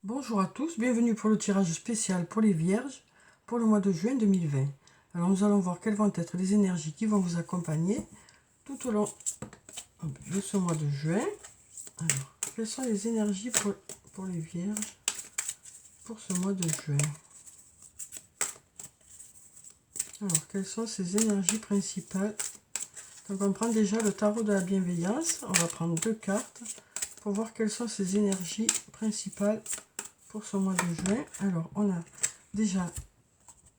Bonjour à tous, bienvenue pour le tirage spécial pour les Vierges pour le mois de juin 2020. Alors nous allons voir quelles vont être les énergies qui vont vous accompagner tout au long de ce mois de juin. Alors, quelles sont les énergies pour les Vierges pour ce mois de juin? Alors, quelles sont ces énergies principales? Donc on prend déjà le tarot de la bienveillance, on va prendre 2 cartes pour voir quelles sont ces énergies principales pour ce mois de juin. Alors, on a déjà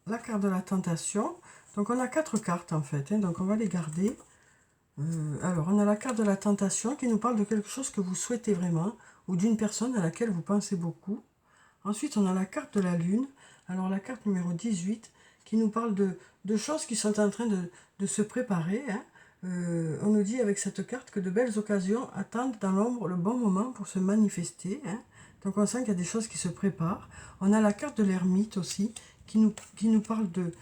la carte de la tentation. Donc, on a 4 cartes en fait, donc on va les garder. Alors, on a la carte de la tentation qui nous parle de quelque chose que vous souhaitez vraiment ou d'une personne à laquelle vous pensez beaucoup. Ensuite, on a la carte de la lune. Alors, la carte numéro 18 qui nous parle de choses qui sont en train de se préparer. On nous dit avec cette carte que de belles occasions attendent dans l'ombre le bon moment pour se manifester. Donc on sent qu'il y a des choses qui se préparent. On a la carte de l'ermite aussi qui nous parle de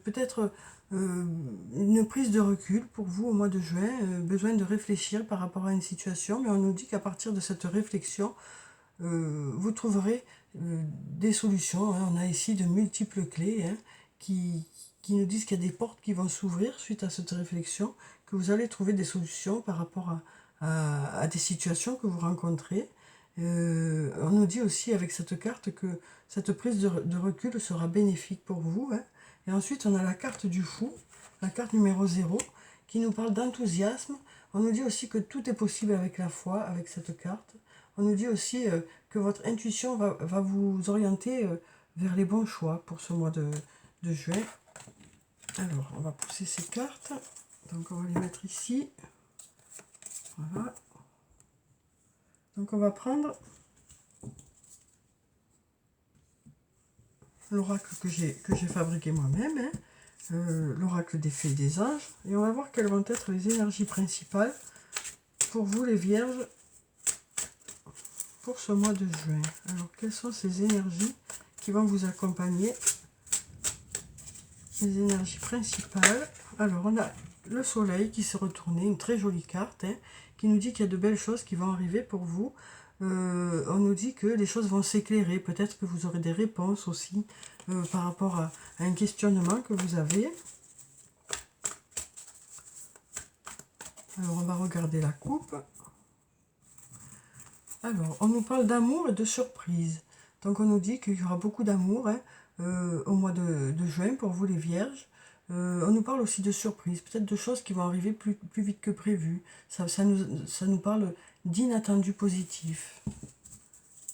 peut-être une prise de recul pour vous au mois de juin, besoin de réfléchir par rapport à une situation, mais on nous dit qu'à partir de cette réflexion, vous trouverez des solutions. On a ici de multiples clés qui nous disent qu'il y a des portes qui vont s'ouvrir suite à cette réflexion, que vous allez trouver des solutions par rapport à des situations que vous rencontrez. On nous dit aussi avec cette carte que cette prise de recul sera bénéfique pour vous. Et ensuite, on a la carte du fou, la carte numéro 0, qui nous parle d'enthousiasme. On nous dit aussi que tout est possible avec la foi, avec cette carte. On nous dit aussi que votre intuition va vous orienter vers les bons choix pour ce mois de juin. Alors, on va pousser ces cartes. Donc, on va les mettre ici. Voilà. Donc, on va prendre l'oracle que j'ai fabriqué moi-même, l'oracle des fées et des anges. Et on va voir quelles vont être les énergies principales pour vous, les Vierges, pour ce mois de juin. Alors, quelles sont ces énergies qui vont vous accompagner? Les énergies principales. Alors, on a le soleil qui s'est retourné, une très jolie carte, qui nous dit qu'il y a de belles choses qui vont arriver pour vous. On nous dit que les choses vont s'éclairer. Peut-être que vous aurez des réponses aussi par rapport à un questionnement que vous avez. Alors, on va regarder la coupe. Alors, on nous parle d'amour et de surprise. Donc, on nous dit qu'il y aura beaucoup d'amour au mois de juin pour vous, les Vierges. On nous parle aussi de surprises, peut-être de choses qui vont arriver plus vite que prévu. Ça nous parle d'inattendus positifs.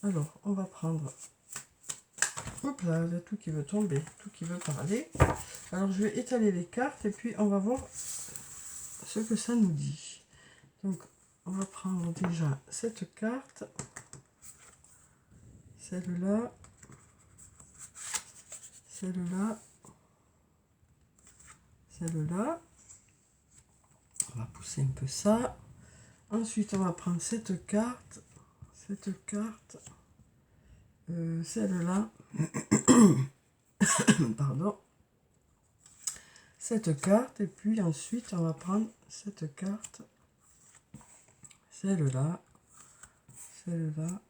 Alors, on va prendre... Hop là, il y a tout qui veut tomber, tout qui veut parler. Alors, je vais étaler les cartes et puis on va voir ce que ça nous dit. Donc, on va prendre déjà cette carte, celle-là, celle-là, celle-là. On va pousser un peu ça. Ensuite, on va prendre cette carte, celle-là, pardon, cette carte, et puis ensuite, on va prendre cette carte, celle-là, celle-là,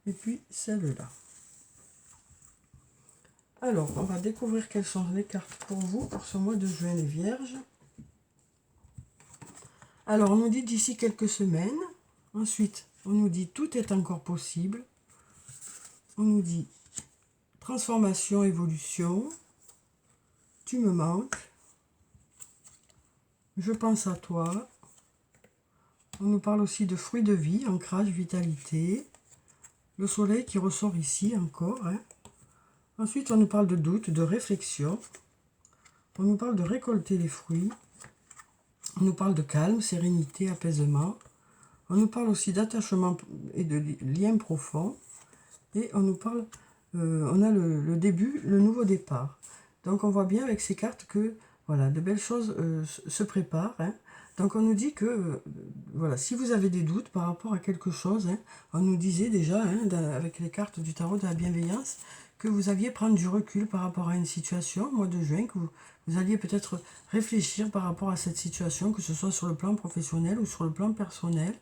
et puis celle-là. Alors, on va découvrir quelles sont les cartes pour vous, pour ce mois de juin, les Vierges. Alors, on nous dit d'ici quelques semaines. Ensuite, on nous dit tout est encore possible. On nous dit transformation, évolution. Tu me manques. Je pense à toi. On nous parle aussi de fruits de vie, ancrage, vitalité. Le soleil qui ressort ici encore. Ensuite, on nous parle de doute, de réflexion. On nous parle de récolter les fruits. On nous parle de calme, sérénité, apaisement. On nous parle aussi d'attachement et de liens profonds. Et on nous parle, on a le début, le nouveau départ. Donc on voit bien avec ces cartes que voilà, de belles choses se préparent. Donc on nous dit que voilà, si vous avez des doutes par rapport à quelque chose, on nous disait déjà avec les cartes du tarot de la bienveillance que vous alliez prendre du recul par rapport à une situation au mois de juin, que vous alliez peut-être réfléchir par rapport à cette situation, que ce soit sur le plan professionnel ou sur le plan personnel.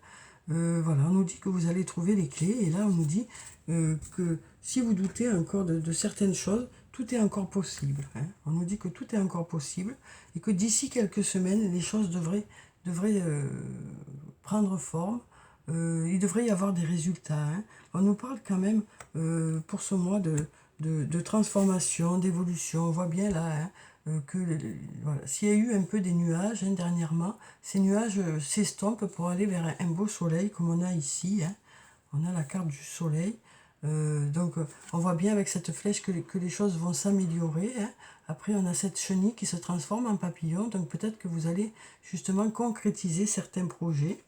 Voilà, on nous dit que vous allez trouver les clés. Et là, on nous dit que si vous doutez encore de certaines choses, tout est encore possible. Hein. On nous dit que tout est encore possible et que d'ici quelques semaines, les choses devraient prendre forme. Il devrait y avoir des résultats. Hein. On nous parle quand même pour ce mois de transformation, d'évolution. On voit bien là hein, que voilà, s'il y a eu un peu des nuages hein, dernièrement, ces nuages s'estompent pour aller vers un beau soleil comme on a ici. Hein. On a la carte du soleil. Donc on voit bien avec cette flèche que les choses vont s'améliorer. Hein. Après on a cette chenille qui se transforme en papillon. Donc peut-être que vous allez justement concrétiser certains projets.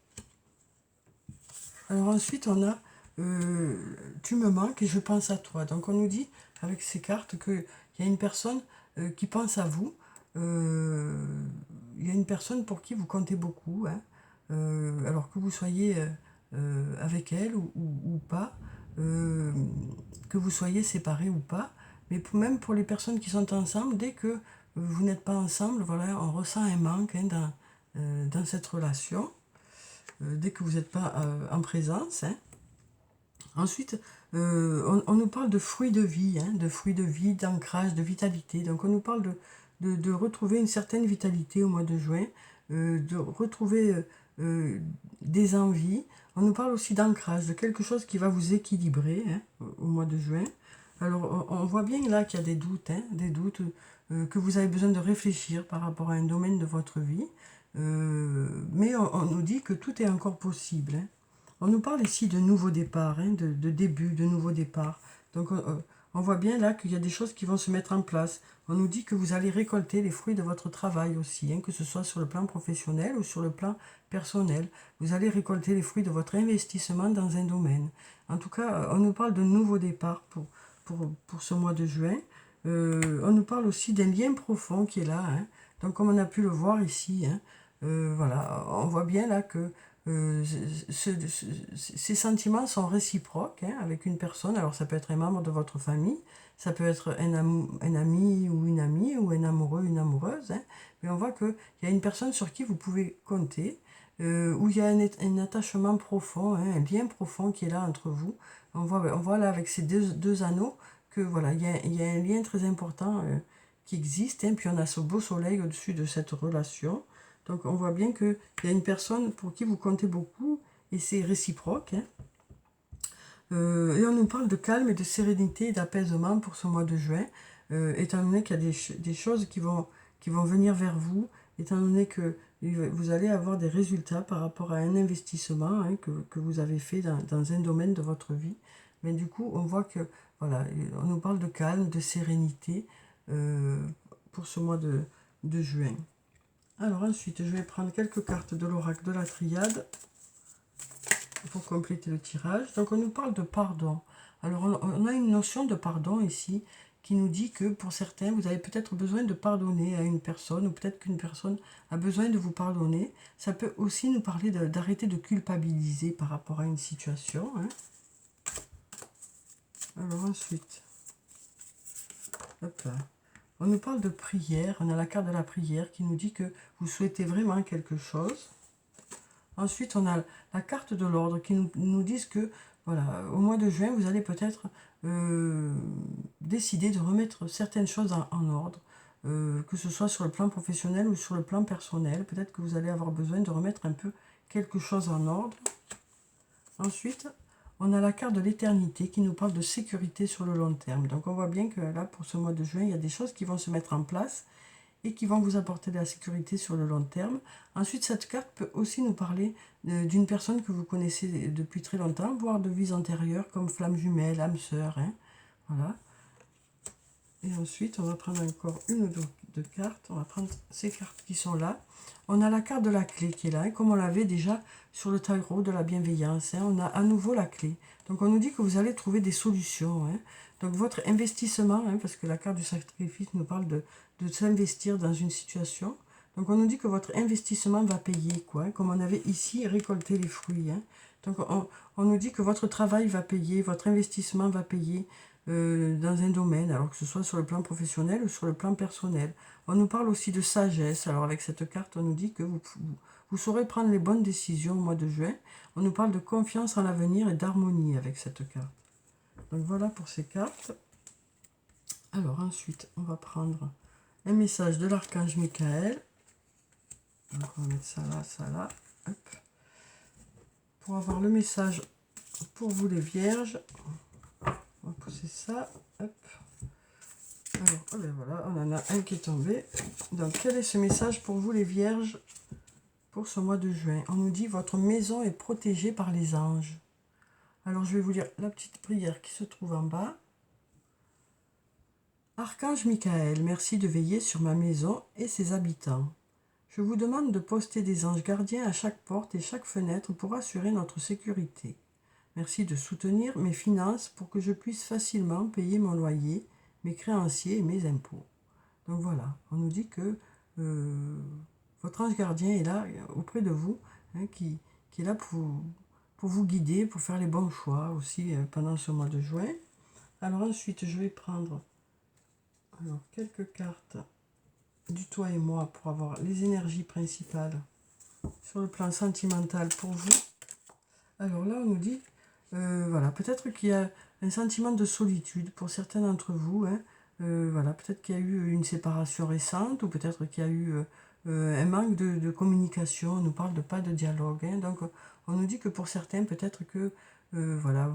Alors ensuite on a tu me manques et je pense à toi. Donc on nous dit avec ces cartes qu'il y a une personne qui pense à vous. Il y a une personne pour qui vous comptez beaucoup. Hein. Alors que vous soyez avec elle ou pas, que vous soyez séparés ou pas. Mais même pour les personnes qui sont ensemble, dès que vous n'êtes pas ensemble, voilà, on ressent un manque hein, dans cette relation. Dès que vous n'êtes pas en présence. Hein. Ensuite, on nous parle de fruits de vie, hein, d'ancrage, de vitalité. Donc on nous parle de retrouver une certaine vitalité au mois de juin, de retrouver des envies. On nous parle aussi d'ancrage, de quelque chose qui va vous équilibrer hein, au mois de juin. Alors on voit bien là qu'il y a des doutes, hein, que vous avez besoin de réfléchir par rapport à un domaine de votre vie. Mais on nous dit que tout est encore possible. Hein. On nous parle ici de nouveaux départs, hein, de début, de nouveaux départs. Donc on voit bien là qu'il y a des choses qui vont se mettre en place. On nous dit que vous allez récolter les fruits de votre travail aussi, hein, que ce soit sur le plan professionnel ou sur le plan personnel. Vous allez récolter les fruits de votre investissement dans un domaine. En tout cas, on nous parle de nouveaux départs pour ce mois de juin. On nous parle aussi d'un lien profond qui est là. Hein. Donc comme on a pu le voir ici, hein, voilà, on voit bien là que ces sentiments sont réciproques hein, avec une personne. Alors ça peut être un membre de votre famille, ça peut être un ami ou une amie, ou un amoureux, une amoureuse. Hein, mais on voit qu'il y a une personne sur qui vous pouvez compter, où il y a un attachement profond, hein, un lien profond qui est là entre vous. On voit là avec ces deux anneaux que voilà, il y a un lien très important qui existe. Hein, puis on a ce beau soleil au-dessus de cette relation. Donc on voit bien qu'il y a une personne pour qui vous comptez beaucoup et c'est réciproque. Hein. Et on nous parle de calme et de sérénité et d'apaisement pour ce mois de juin, étant donné qu'il y a des choses qui vont venir vers vous, étant donné que vous allez avoir des résultats par rapport à un investissement hein, que vous avez fait dans un domaine de votre vie. Mais du coup, on voit que, voilà, on nous parle de calme, de sérénité pour ce mois de juin. Alors ensuite, je vais prendre quelques cartes de l'oracle de la triade pour compléter le tirage. Donc on nous parle de pardon. Alors on a une notion de pardon ici qui nous dit que pour certains, vous avez peut-être besoin de pardonner à une personne ou peut-être qu'une personne a besoin de vous pardonner. Ça peut aussi nous parler d'arrêter de culpabiliser par rapport à une situation. Hein. Alors ensuite, hop là. On nous parle de prière, on a la carte de la prière qui nous dit que vous souhaitez vraiment quelque chose. Ensuite, on a la carte de l'ordre qui nous dit que, voilà, au mois de juin, vous allez peut-être décider de remettre certaines choses en ordre, que ce soit sur le plan professionnel ou sur le plan personnel. Peut-être que vous allez avoir besoin de remettre un peu quelque chose en ordre. Ensuite, on a la carte de l'éternité qui nous parle de sécurité sur le long terme. Donc on voit bien que là, pour ce mois de juin, il y a des choses qui vont se mettre en place et qui vont vous apporter de la sécurité sur le long terme. Ensuite, cette carte peut aussi nous parler d'une personne que vous connaissez depuis très longtemps, voire de vies antérieures, comme flamme jumelle, âme sœur. Hein. Voilà. Et ensuite, on va prendre encore une ou deux cartes. On va prendre ces cartes qui sont là. On a la carte de la clé qui est là, comme on l'avait déjà sur le tarot de la bienveillance. Hein. On a à nouveau la clé. Donc on nous dit que vous allez trouver des solutions. Hein. Donc votre investissement, hein, parce que la carte du sacrifice nous parle de s'investir dans une situation. Donc on nous dit que votre investissement va payer, quoi, hein, comme on avait ici récolté les fruits. Hein. Donc on nous dit que votre travail va payer, votre investissement va payer. dans un domaine, alors que ce soit sur le plan professionnel ou sur le plan personnel. On nous parle aussi de sagesse. Alors avec cette carte, on nous dit que vous saurez prendre les bonnes décisions au mois de juin. On nous parle de confiance en l'avenir et d'harmonie avec cette carte. Donc voilà pour ces cartes. Alors ensuite, on va prendre un message de l'archange Michael. Donc on va mettre ça là. Hop. Pour avoir le message pour vous les vierges, on va pousser ça. Hop. Alors, oh ben voilà, on en a un qui est tombé. Donc quel est ce message pour vous les vierges pour ce mois de juin? On nous dit votre maison est protégée par les anges. Alors je vais vous lire la petite prière qui se trouve en bas. Archange Michael, merci de veiller sur ma maison et ses habitants. Je vous demande de poster des anges gardiens à chaque porte et chaque fenêtre pour assurer notre sécurité. Merci de soutenir mes finances pour que je puisse facilement payer mon loyer, mes créanciers et mes impôts. Donc voilà, on nous dit que votre ange gardien est là auprès de vous, hein, qui est là pour vous guider, pour faire les bons choix aussi pendant ce mois de juin. Alors ensuite, je vais prendre quelques cartes du toi et moi pour avoir les énergies principales sur le plan sentimental pour vous. Alors là, on nous dit, voilà, peut-être qu'il y a un sentiment de solitude pour certains d'entre vous. Hein. Voilà, peut-être qu'il y a eu une séparation récente ou peut-être qu'il y a eu un manque de communication. On nous parle de pas de dialogue. Hein. Donc, on nous dit que pour certains, peut-être que voilà,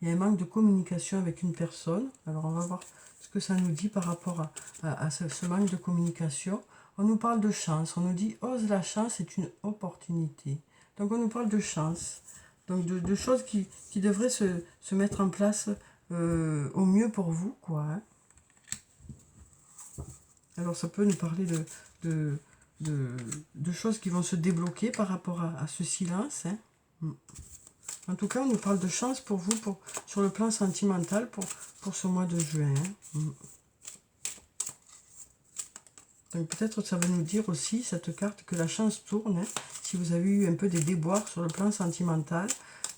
il y a un manque de communication avec une personne. Alors, on va voir ce que ça nous dit par rapport à ce manque de communication. On nous parle de chance. On nous dit, ose la chance, c'est une opportunité. Donc, on nous parle de chance. Donc de choses qui devraient se mettre en place au mieux pour vous, quoi. Hein. Alors ça peut nous parler de choses qui vont se débloquer par rapport à ce silence. Hein. En tout cas, on nous parle de chance pour vous, sur le plan sentimental, pour ce mois de juin. Hein. Donc peut-être ça va nous dire aussi, cette carte, que la chance tourne. Hein. Si vous avez eu un peu des déboires sur le plan sentimental,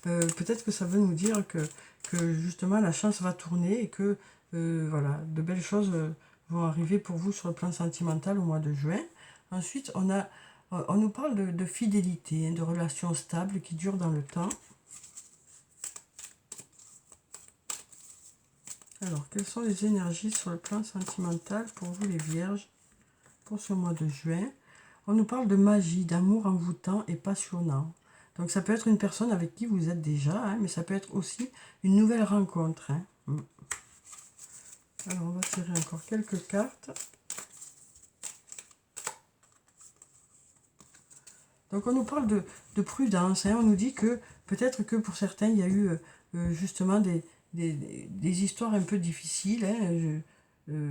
peut-être que ça veut nous dire que justement la chance va tourner et que voilà, de belles choses vont arriver pour vous sur le plan sentimental au mois de juin. Ensuite, on nous parle de fidélité, hein, de relations stables qui durent dans le temps. Alors, quelles sont les énergies sur le plan sentimental pour vous les vierges pour ce mois de juin? On nous parle de magie, d'amour envoûtant et passionnant. Donc ça peut être une personne avec qui vous êtes déjà, hein, mais ça peut être aussi une nouvelle rencontre. Hein. Alors on va tirer encore quelques cartes. Donc on nous parle de prudence. Hein. On nous dit que peut-être que pour certains, il y a eu justement des histoires un peu difficiles. Hein,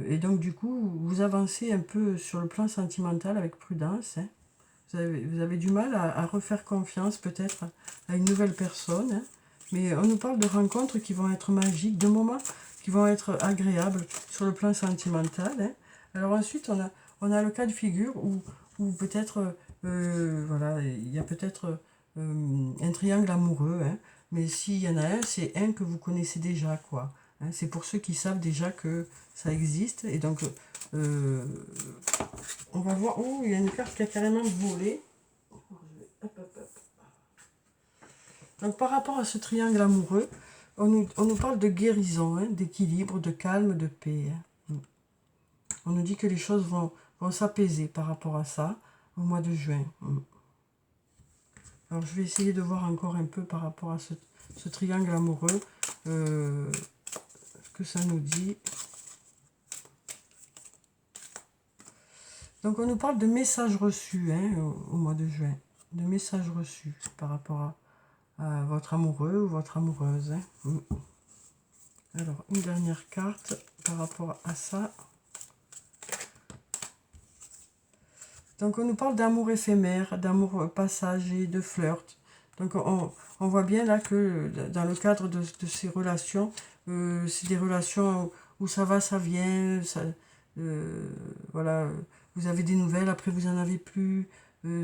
et donc du coup, vous avancez un peu sur le plan sentimental avec prudence. Hein. Vous avez du mal à refaire confiance peut-être à une nouvelle personne. Hein. Mais on nous parle de rencontres qui vont être magiques, de moments qui vont être agréables sur le plan sentimental. Hein. Alors ensuite, on a le cas de figure où peut-être, voilà, il y a peut-être un triangle amoureux. Hein. Mais s'il y en a un, c'est un que vous connaissez déjà, quoi. Hein. C'est pour ceux qui savent déjà que ça existe. Et donc, on va voir. Oh, il y a une carte qui a carrément volé. Hop, hop, hop. Donc par rapport à ce triangle amoureux, on nous parle de guérison, hein, d'équilibre, de calme, de paix. Hein. On nous dit que les choses vont s'apaiser par rapport à ça au mois de juin. Alors je vais essayer de voir encore un peu par rapport à ce triangle amoureux, ce que ça nous dit. Donc on nous parle de messages reçus hein, au mois de juin, de messages reçus par rapport à votre amoureux ou votre amoureuse. Hein. Alors une dernière carte par rapport à ça. Donc on nous parle d'amour éphémère, d'amour passager, de flirt. Donc on voit bien là que dans le cadre de ces relations, c'est des relations où ça va, ça vient, ça, voilà, vous avez des nouvelles, après vous n'en avez plus,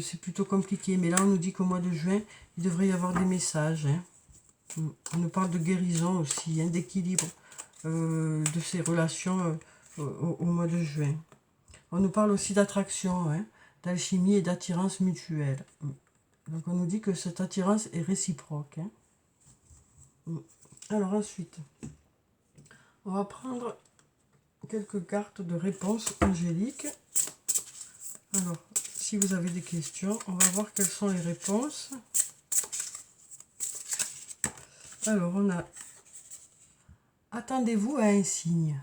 c'est plutôt compliqué. Mais là on nous dit qu'au mois de juin, il devrait y avoir des messages. Hein. On nous parle de guérison aussi, hein, d'équilibre de ces relations au mois de juin. On nous parle aussi d'attraction, hein, d'alchimie et d'attirance mutuelle. Donc on nous dit que cette attirance est réciproque. Hein. Alors ensuite, on va prendre quelques cartes de réponse angélique. Alors, si vous avez des questions, on va voir quelles sont les réponses. Alors, on a « Attendez-vous à un signe ».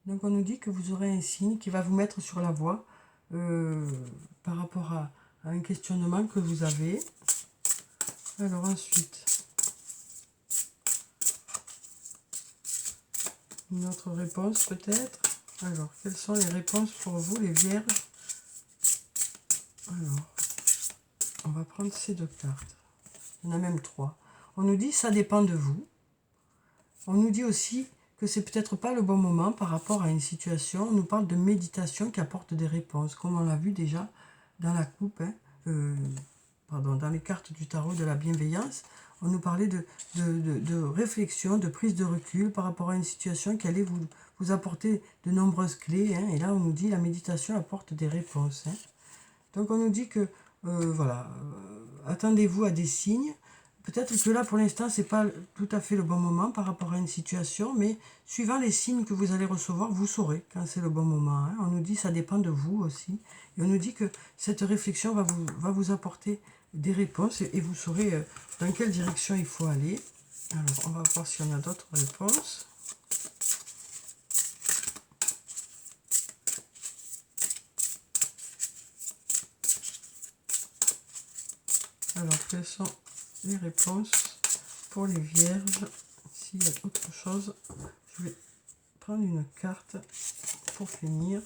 Donc, on nous dit que vous aurez un signe qui va vous mettre sur la voie par rapport à un questionnement que vous avez. Alors, ensuite, une autre réponse peut-être. Alors, quelles sont les réponses pour vous, les vierges? Alors, on va prendre ces deux cartes. Il y en a même trois. On nous dit « ça dépend de vous ». On nous dit aussi que c'est peut-être pas le bon moment par rapport à une situation. On nous parle de méditation qui apporte des réponses, comme on l'a vu déjà dans la coupe, hein, dans les cartes du tarot de la bienveillance. On nous parlait de réflexion, de prise de recul par rapport à une situation qui allait vous apporter de nombreuses clés. Hein, et là, on nous dit la méditation apporte des réponses. Hein. Donc, on nous dit que, attendez-vous à des signes. Peut-être que là, pour l'instant, ce n'est pas tout à fait le bon moment par rapport à une situation, mais suivant les signes que vous allez recevoir, vous saurez quand c'est le bon moment. Hein. On nous dit que ça dépend de vous aussi. Et on nous dit que cette réflexion va vous apporter des réponses et vous saurez dans quelle direction il faut aller. Alors, on va voir si on a d'autres réponses. Alors, quelles sont les réponses pour les vierges? S'il y a autre chose, je vais prendre une carte pour finir.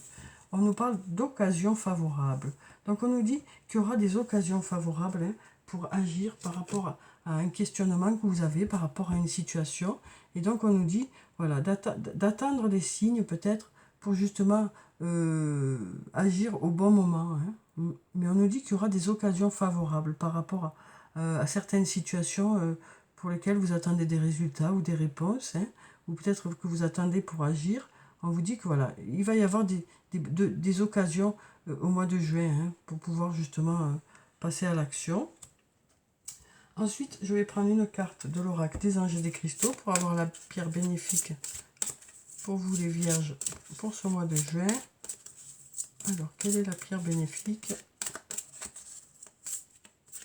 On nous parle d'occasions favorables. Donc, on nous dit qu'il y aura des occasions favorables hein, pour agir par rapport à un questionnement que vous avez, par rapport à une situation. Et donc, on nous dit voilà, d'attendre les signes peut-être pour justement agir au bon moment. Hein. Mais on nous dit qu'il y aura des occasions favorables par rapport à certaines situations pour lesquelles vous attendez des résultats ou des réponses, hein, ou peut-être que vous attendez pour agir. On vous dit que voilà, il va y avoir des occasions au mois de juin hein, pour pouvoir justement passer à l'action. Ensuite, je vais prendre une carte de l'oracle des anges et des cristaux pour avoir la pierre bénéfique pour vous les vierges pour ce mois de juin. Alors, quelle est la pierre bénéfique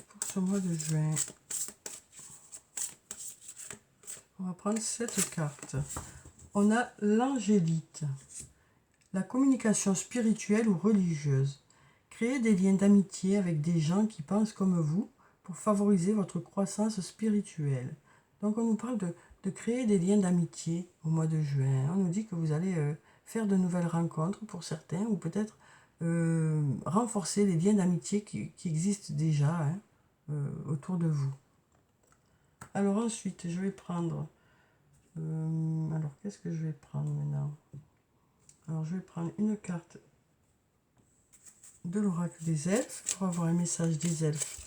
pour ce mois de juin? On va prendre cette carte. On a l'angélite, la communication spirituelle ou religieuse. Créez des liens d'amitié avec des gens qui pensent comme vous pour favoriser votre croissance spirituelle. Donc on nous parle de créer des liens d'amitié au mois de juin. On nous dit que vous allez faire de nouvelles rencontres pour certains ou peut-être renforcer les liens d'amitié qui existent déjà hein, autour de vous. Alors ensuite, je vais prendre... alors, qu'est-ce que je vais prendre maintenant? Alors, je vais prendre une carte de l'oracle des elfes pour avoir un message des elfes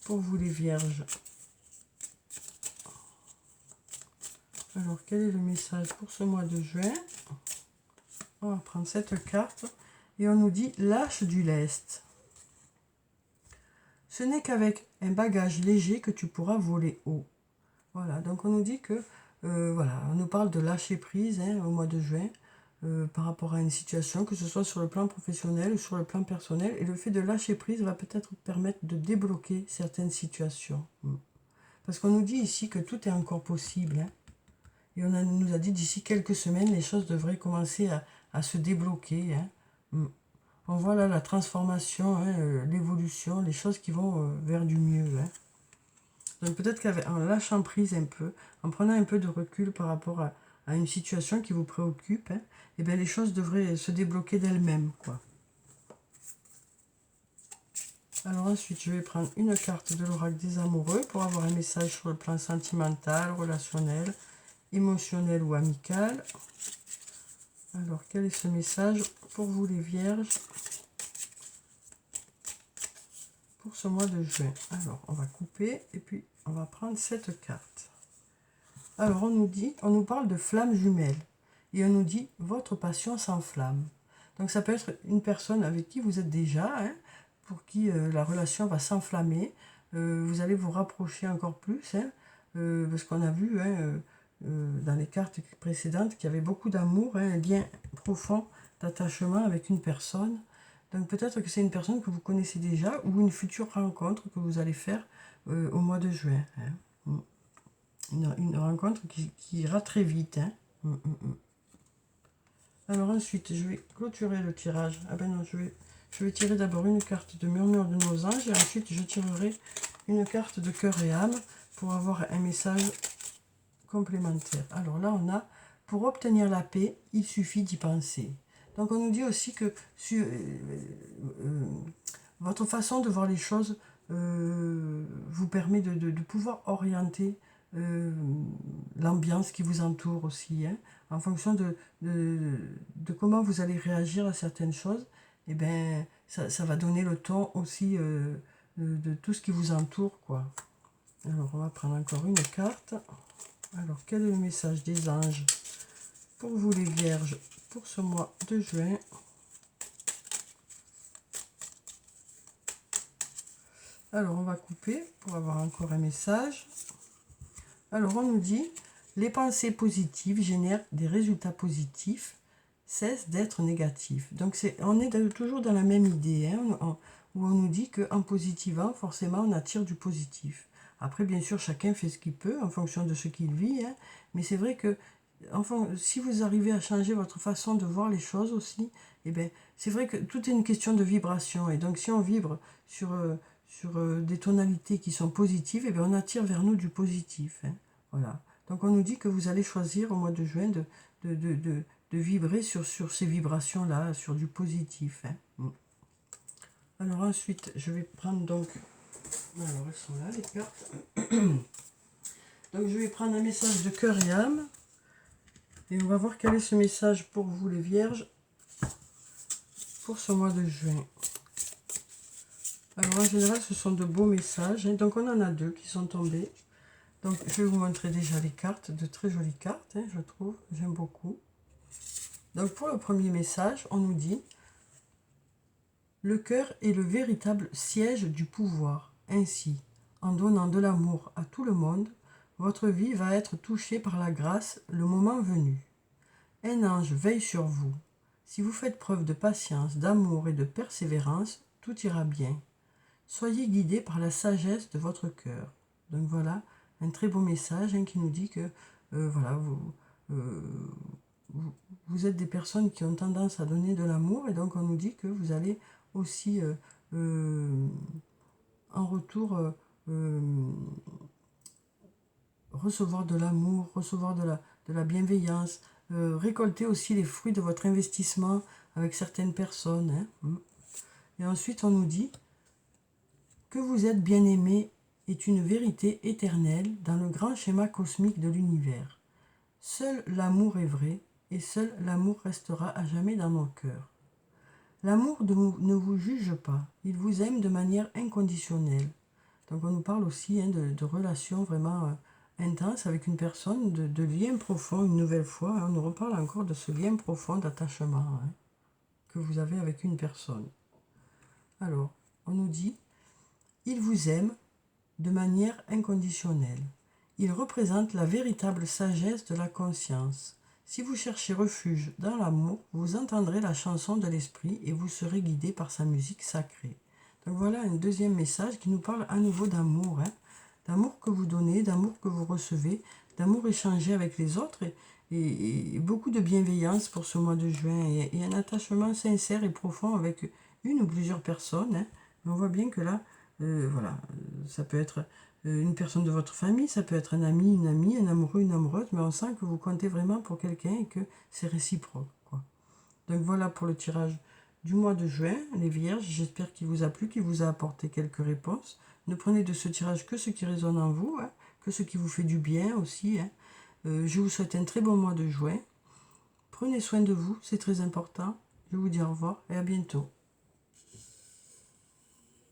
pour vous les vierges. Alors, quel est le message pour ce mois de juin? On va prendre cette carte et on nous dit « Lâche du lest ». Ce n'est qu'avec un bagage léger que tu pourras voler haut. Voilà, donc on nous dit que, voilà, on nous parle de lâcher prise hein, au mois de juin par rapport à une situation, que ce soit sur le plan professionnel ou sur le plan personnel. Et le fait de lâcher prise va peut-être permettre de débloquer certaines situations. Parce qu'on nous dit ici que tout est encore possible. Hein. Et nous a dit d'ici quelques semaines, les choses devraient commencer à se débloquer. Hein. On voit là la transformation, hein, l'évolution, les choses qui vont vers du mieux. Hein. Donc peut-être qu'en lâchant prise un peu, en prenant un peu de recul par rapport à une situation qui vous préoccupe, hein, et bien les choses devraient se débloquer d'elles-mêmes, quoi. Alors ensuite, je vais prendre une carte de l'oracle des amoureux pour avoir un message sur le plan sentimental, relationnel, émotionnel ou amical. Alors, quel est ce message pour vous les vierges pour ce mois de juin? Alors, on va couper et puis on va prendre cette carte. Alors on nous parle de flammes jumelles. Et on nous dit, votre passion s'enflamme. Donc ça peut être une personne avec qui vous êtes déjà, hein, pour qui la relation va s'enflammer. Vous allez vous rapprocher encore plus, hein, parce qu'on a vu hein, dans les cartes précédentes qu'il y avait beaucoup d'amour, hein, un lien profond d'attachement avec une personne. Donc peut-être que c'est une personne que vous connaissez déjà ou une future rencontre que vous allez faire au mois de juin. Hein. Une rencontre qui ira très vite. Hein. Alors ensuite, je vais clôturer le tirage. Ah ben non, je vais tirer d'abord une carte de murmure de nos anges et ensuite je tirerai une carte de cœur et âme pour avoir un message complémentaire. Alors là, on a, pour obtenir la paix, il suffit d'y penser. Donc on nous dit aussi que votre façon de voir les choses vous permet de pouvoir orienter l'ambiance qui vous entoure aussi, hein, en fonction de comment vous allez réagir à certaines choses, et ben ça va donner le ton aussi de tout ce qui vous entoure, quoi. Alors on va prendre encore une carte. Alors quel est le message des anges pour vous les vierges pour ce mois de juin? Alors on va couper pour avoir encore un message. Alors on nous dit, les pensées positives génèrent des résultats positifs, cessent d'être négatifs. Donc on est toujours dans la même idée, hein, où on nous dit qu'en positivant, forcément on attire du positif. Après bien sûr chacun fait ce qu'il peut en fonction de ce qu'il vit, hein, mais c'est vrai que enfin, si vous arrivez à changer votre façon de voir les choses aussi, eh ben, c'est vrai que tout est une question de vibration. Et donc si on vibre sur des tonalités qui sont positives, eh bien, on attire vers nous du positif. Hein. Voilà. Donc on nous dit que vous allez choisir au mois de juin de vibrer sur ces vibrations-là, sur du positif. Hein. Alors ensuite, je vais prendre donc... Alors elles sont là les cartes. Donc je vais prendre un message de cœur et âme. Et on va voir quel est ce message pour vous les vierges pour ce mois de juin. Alors en général ce sont de beaux messages. Hein. Donc on en a deux qui sont tombés. Donc je vais vous montrer déjà les cartes, de très jolies cartes, hein, je trouve, j'aime beaucoup. Donc pour le premier message, on nous dit « Le cœur est le véritable siège du pouvoir. Ainsi, en donnant de l'amour à tout le monde, votre vie va être touchée par la grâce le moment venu. Un ange veille sur vous. Si vous faites preuve de patience, d'amour et de persévérance, tout ira bien. Soyez guidés par la sagesse de votre cœur. » Donc voilà, un très beau message hein, qui nous dit que voilà, vous êtes des personnes qui ont tendance à donner de l'amour et donc on nous dit que vous allez aussi en retour recevoir de l'amour, recevoir de la bienveillance, récolter aussi les fruits de votre investissement avec certaines personnes. Hein. Et ensuite on nous dit que vous êtes bien-aimé est une vérité éternelle dans le grand schéma cosmique de l'univers. Seul l'amour est vrai, et seul l'amour restera à jamais dans nos cœurs. L'amour ne vous juge pas, il vous aime de manière inconditionnelle. Donc on nous parle aussi hein, de relations vraiment intenses avec une personne, de liens profonds, une nouvelle fois. Hein, on nous reparle encore de ce lien profond d'attachement hein, que vous avez avec une personne. Alors, on nous dit, il vous aime de manière inconditionnelle. Il représente la véritable sagesse de la conscience. Si vous cherchez refuge dans l'amour, vous entendrez la chanson de l'esprit et vous serez guidé par sa musique sacrée. Donc voilà un deuxième message qui nous parle à nouveau d'amour. Hein, d'amour que vous donnez, d'amour que vous recevez, d'amour échangé avec les autres et beaucoup de bienveillance pour ce mois de juin et un attachement sincère et profond avec une ou plusieurs personnes. Hein. On voit bien que là, voilà, ça peut être une personne de votre famille, ça peut être un ami, une amie, un amoureux, une amoureuse, mais on sent que vous comptez vraiment pour quelqu'un et que c'est réciproque, quoi. Donc voilà pour le tirage du mois de juin, les vierges, j'espère qu'il vous a plu, qu'il vous a apporté quelques réponses. Ne prenez de ce tirage que ce qui résonne en vous, hein, que ce qui vous fait du bien aussi. Hein. Je vous souhaite un très bon mois de juin. Prenez soin de vous, c'est très important. Je vous dis au revoir et à bientôt.